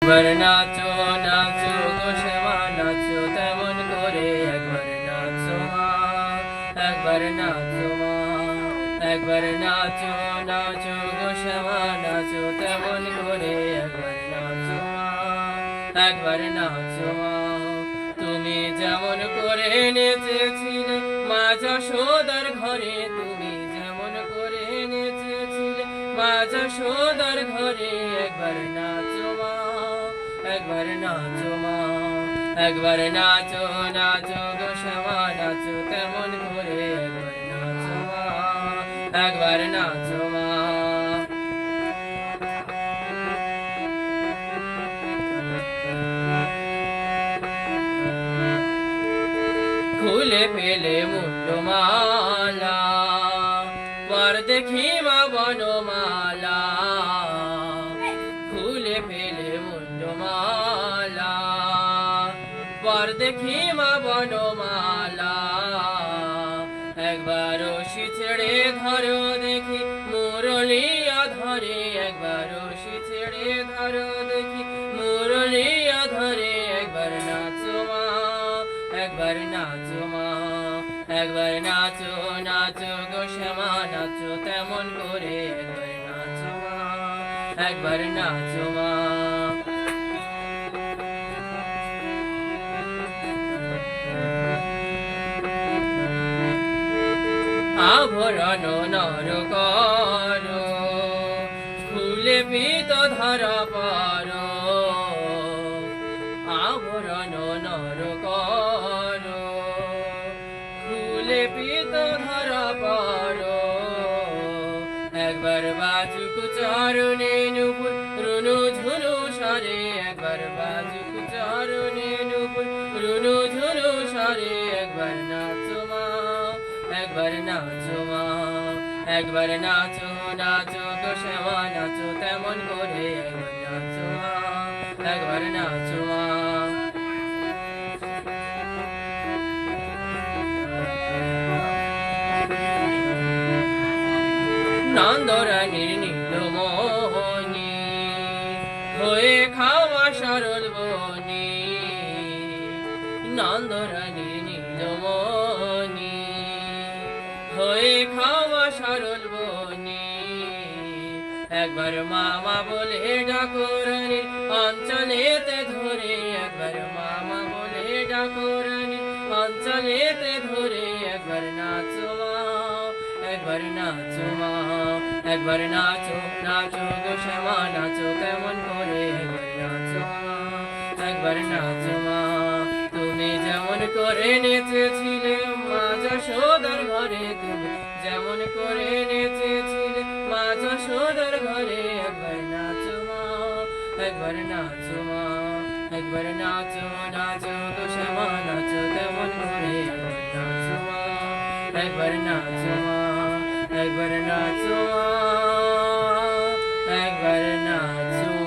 একবার নাচো নাচো গো শ্যামা নাচো তেমন করে একবার নাচো মা একবার নাচো মা একবার নাচো নাচো গো শ্যামা নাচো তেমন করে একবার নাচো মা একবার নাচো মা তুমি যেমন করে নেচেছিলে মা যশোদার ঘরে তুমি যেমন করে নেচেছিলে মা যশোদার ঘরে একবার নাচো মা একবার নাচো মা একবার নাচো নাচো গো শ্যামা নাচো তেমন করে একবার নাচো মা একবার নাচো মা খুলে পেলে মুন্ডমালা পর দেখি মা বনমালা খুলে পেলে মুন্ডমালা পর দেখি মা বনমালা একবার রশি ছেড়ে ধরো দেখি মুরলিয়া ধরে একবার রশি ছেড়ে ধরো দেখি মুরলিয়া ধরে একবার নাচো মা একবার নাচো মা একবার নাচো নাচো গো শ্যামা নাচো তেমন করে একবার নাচো মা একবার নাচো মা আভরণ নর কর খুলে পিত ধরা পার আভরণ নর কর খুলে পিত ধরা পার একবার বাজুক চরণে নুপুর রুনু ঝুনু সারে একবার বাজুক চরণে নুপুর রুনু ঝুনু সারে একবার নাচো মা একবার নাচো মা একবার নাচো নাচো গো শ্যামা নাচো তেমন করে একবার নাচো মা একবার নাচো মা নন্দরানীর নীলমণি হয়ে খাওয়া সরল বনি নন্দরানীর নীলমণি হয়ে খাওয়া সরল বনি একবার মামা বলে ডাকরানি অঞ্চলেতে ধরে একবার মামা বলে ডাকরানি অঞ্চলেতে ধরে একবার নাচো মা একবার নাচো মা একবার নাচো নাচো গো শ্যামা নাচো তেমন করে একবার নাচো মা একবার নাচো মা তুমি যেমন করে নেচেছিলে মা যশোদার ঘরে তুমি যেমন করে নেচেছিলে মা যশোদার ঘরে একবার নাচো মা একবার নাচো মা একবার নাচো নাচো গো শ্যামা নাচো তেমন করে একবার নাচো মা একবার নাচো মা একবার নাচো মা একবার নাচো